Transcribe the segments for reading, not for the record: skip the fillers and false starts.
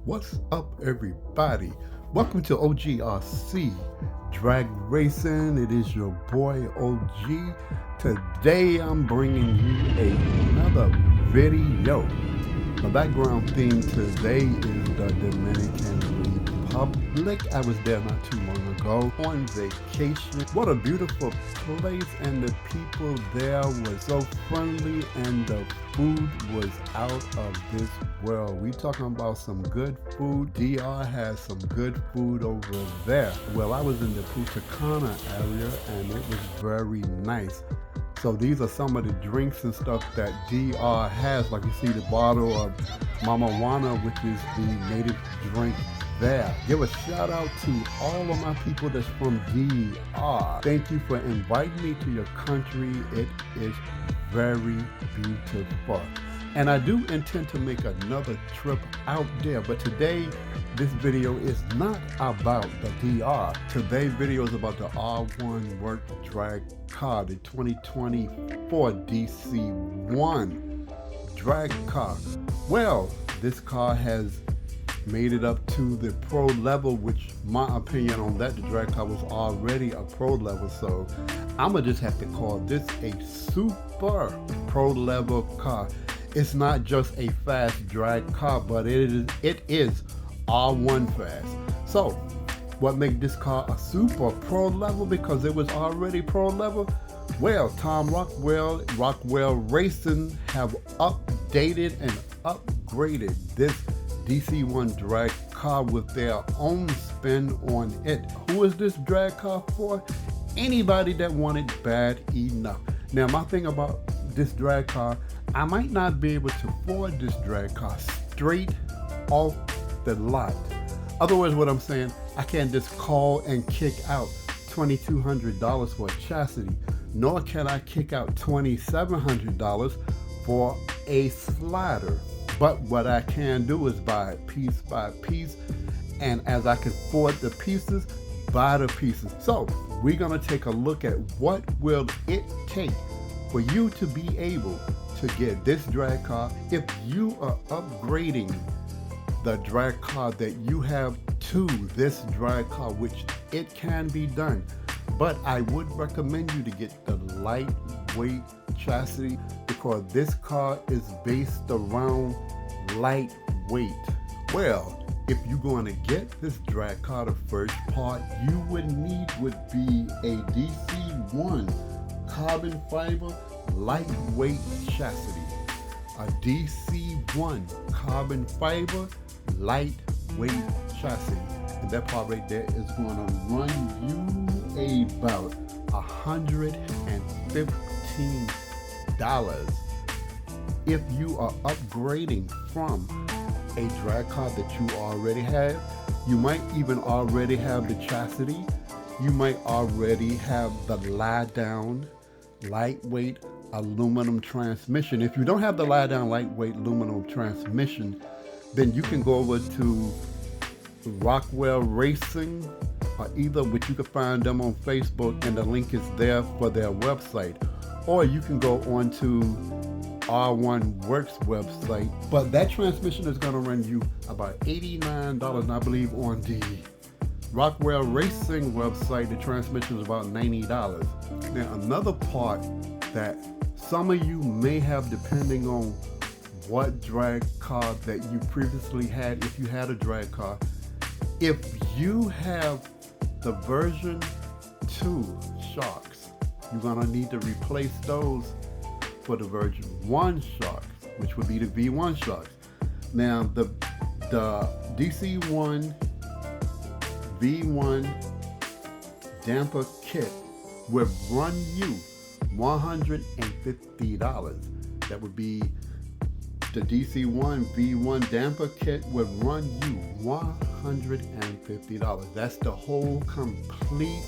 What's up, everybody? Welcome to OGRC Drag Racing. It is your boy OG. Today I'm bringing you another video. The background theme today is the Dominican Republic. I was there not too long ago on vacation. What a beautiful place, and the people there were so friendly, and the food was out of this world. We talking about some good food. DR has some good food over there. Well, I was in the Punta Cana area and it was very nice. So these are some of the drinks and stuff that DR has. Like you see the bottle of Mama Juana, which is the native drink there. Give a shout out to all of my people that's from DR. Thank you for inviting me to your country. It is very beautiful. And I do intend to make another trip out there, but today this video is not about the DR. Today's video is about the R1 work drag car, the 2024 DC1 drag car. Well, this car has made it up to the pro level, which my opinion on that, the drag car was already a pro level, so I'ma just have to call this a super pro level car. It's not just a fast drag car, but it is R1 fast. So what makes this car a super pro level? Because it was already pro level. Well, Tom Rockwell Racing have updated and upgraded this DC1 drag car with their own spin on it. Who is this drag car for? Anybody that wanted bad enough. Now, my thing about this drag car, I might not be able to afford this drag car straight off the lot. Otherwise, what I'm saying, I can't just call and kick out $2,200 for a chassis, nor can I kick out $2,700 for a slider. But what I can do is buy piece by piece, and as I can afford the pieces, buy the pieces. So we're gonna take a look at what will it take for you to be able to get this drag car if you are upgrading the drag car that you have to this drag car, which it can be done. But I would recommend you to get the lightweight chassis, because this car is based around lightweight. Well, if you're going to get this drag car, the first part you would need would be a DC1 carbon fiber lightweight chassis. A DC1 carbon fiber lightweight chassis. And that part right there is going to run you about $115 if you are upgrading from a drag car that you already have. You might even already have the chassis. You might already have the lie down lightweight aluminum transmission. If you don't have the lie down lightweight aluminum transmission, then you can go over to Rockwell Racing, or either, which you can find them on Facebook, and the link is there for their website, or you can go on to R1 Works website. But that transmission is going to run you about $89, I believe. On the Rockwell Racing website, the transmission is about $90. Now, another part that some of you may have, depending on what drag car that you previously had, if you had a drag car, if you have the version 2 shocks, you're gonna need to replace those for the version 1 shocks, which would be the V1 shocks. Now, the DC1 V1 damper kit will run you $150. That would be the DC1 V1 damper kit would run you $150. That's the whole complete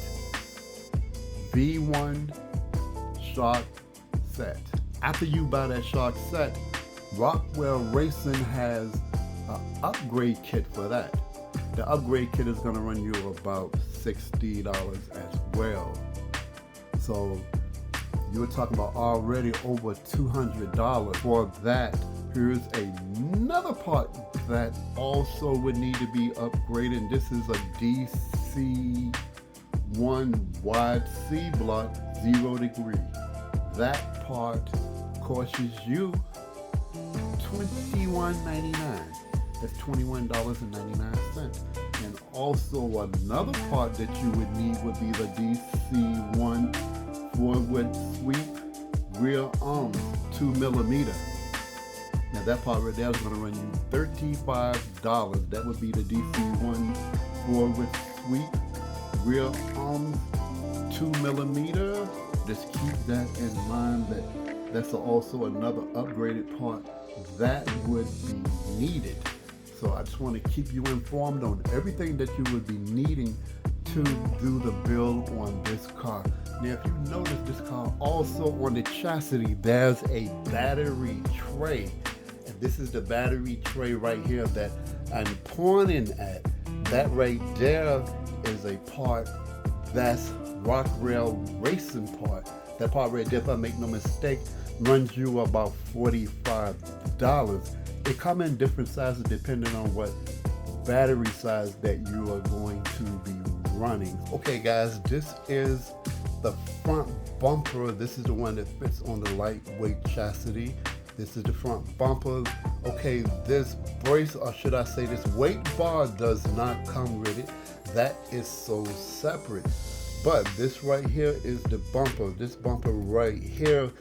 V1 shock set. After you buy that shock set, Rockwell Racing has an upgrade kit for that. The upgrade kit is going to run you about $60 as well. So you're talking about already over $200 for that. Here's another part that also would need to be upgraded. And this is a DC1 wide C block, 0 degree. That part costs you $21.99. That's $21.99. And also another part that you would need would be the DC1 forward sweep rear arms 2mm. Now that part right there is going to run you $35. That would be the DC1 forward sweep rear arms 2mm. Just keep that in mind, that's also another upgraded part that would be needed. So I just want to keep you informed on everything that you would be needing to do the build on this car. Now, if you notice, this car also on the chassis, there's a battery tray. And this is the battery tray right here that I'm pointing at. That right there is a part that's Rockwell racing part. That part right there, if I make no mistake, runs you about $45. It come in different sizes depending on what battery size that you are going to be running. Okay guys, this is the front bumper. This is the one that fits on the lightweight chassis. This is the front bumper. Okay, this brace, or should I say this weight bar, does not come with it. That is so separate. But this right here is the bumper. This bumper right here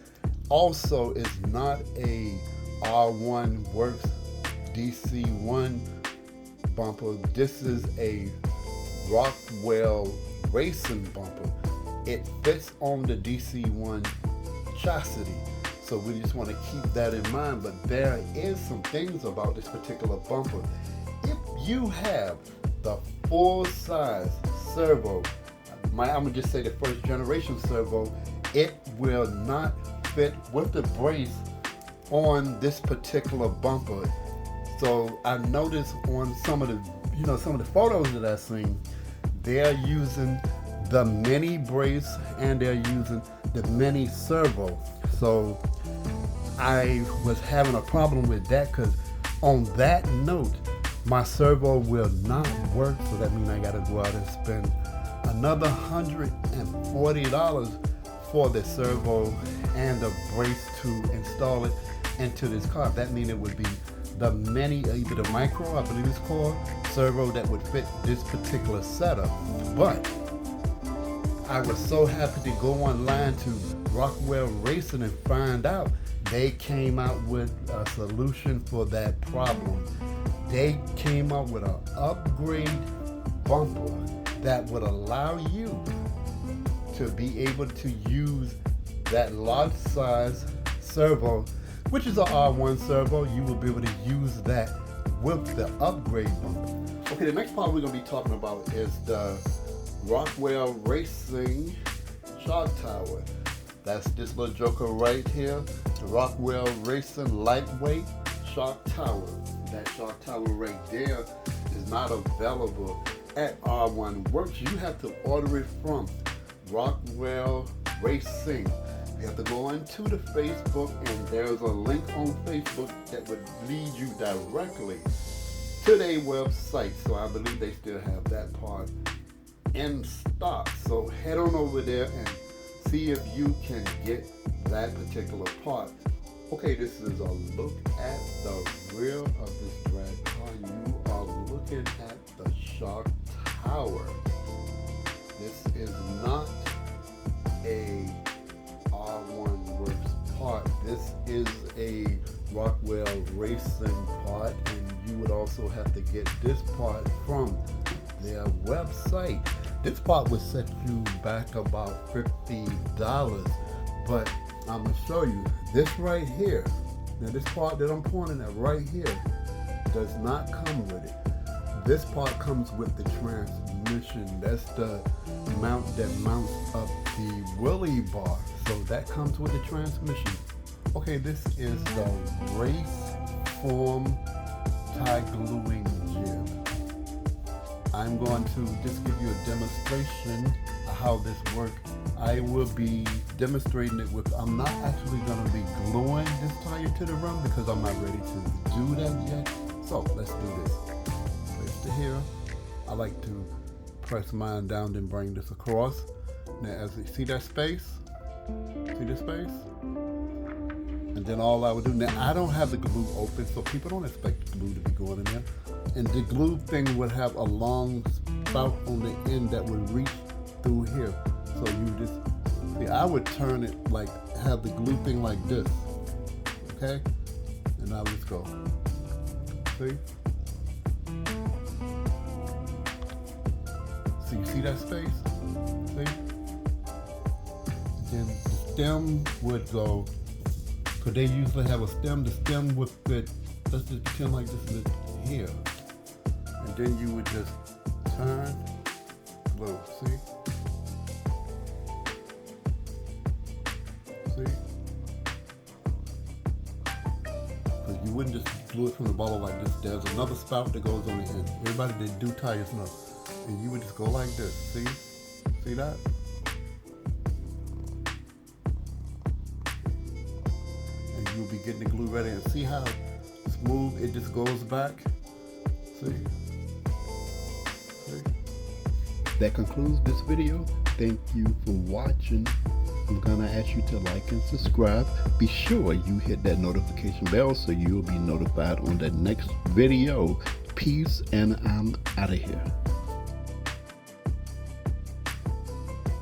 also is not a R1 Works DC1 bumper. This is a Rockwell racing bumper. It fits on the DC1 chassis. So we just want to keep that in mind. But there is some things about this particular bumper. If you have the full size servo, I'm gonna just say the first generation servo, it will not fit with the brace on this particular bumper. So I noticed on some of the photos that I've seen, they're using the mini brace and they're using the mini servo. So I was having a problem with that, because on that note, my servo will not work. So that means I gotta go out and spend another $140 for the servo and the brace to install it into this car. That means it would be the mini, either the micro, I believe it's called, servo that would fit this particular setup. But I was so happy to go online to Rockwell Racing and find out they came out with a solution for that problem. They came up with an upgrade bumper that would allow you to be able to use that large size servo, which is an R1 servo. You will be able to use that with the upgrade bumper. Okay, the next part we're going to be talking about is the Rockwell Racing shock tower. That's this little joker right here, the Rockwell Racing lightweight shock tower. That shock tower right there is not available at R1 Works. You have to order it from Rockwell Racing. You have to go into the Facebook, and there's a link on Facebook that would lead you directly to their website. So I believe they still have that part in stock. So head on over there and see if you can get that particular part. Okay, this is a look at the rear of this drag car. You are looking at the shock tower. This is not a R1 Works part. This is a Rockwell Racing part, and you would also have to get this part from their website. This part would set you back about $50, but I'm gonna show you this right here. Now this part that I'm pointing at right here does not come with it. This part comes with the transmission. That's the mount that mounts up the wheelie bar. So that comes with the transmission. Okay, this is the race form tie gluing jib. I'm going to just give you a demonstration of how this works. I will be demonstrating it with, I'm not actually going to be gluing this tire to the rim because I'm not ready to do that yet. So let's do this. Place to here. I like to press mine down, then bring this across. Now, as you see that space, see this space? And then all I would do, now I don't have the glue open, so people don't expect the glue to be going in there. And the glue thing would have a long spout on the end that would reach through here. So you just, see, I would turn it like, have the glue thing like this, okay? And now let's go, see? So you see that space, see? Then the stem would go, because they usually have a stem, the stem would fit, let's just pretend like this is here. And then you would just turn, glue, see? See? Because you wouldn't just glue it from the bottle like this. There's another spout that goes on the end. Everybody that do tires know. And you would just go like this, see? See that? And you'll be getting the glue ready, and see how smooth it just goes back? See? See? That concludes this video. Thank you for watching. I'm gonna ask you to like and subscribe. Be sure you hit that notification bell so you'll be notified on the next video. Peace, and I'm out of here.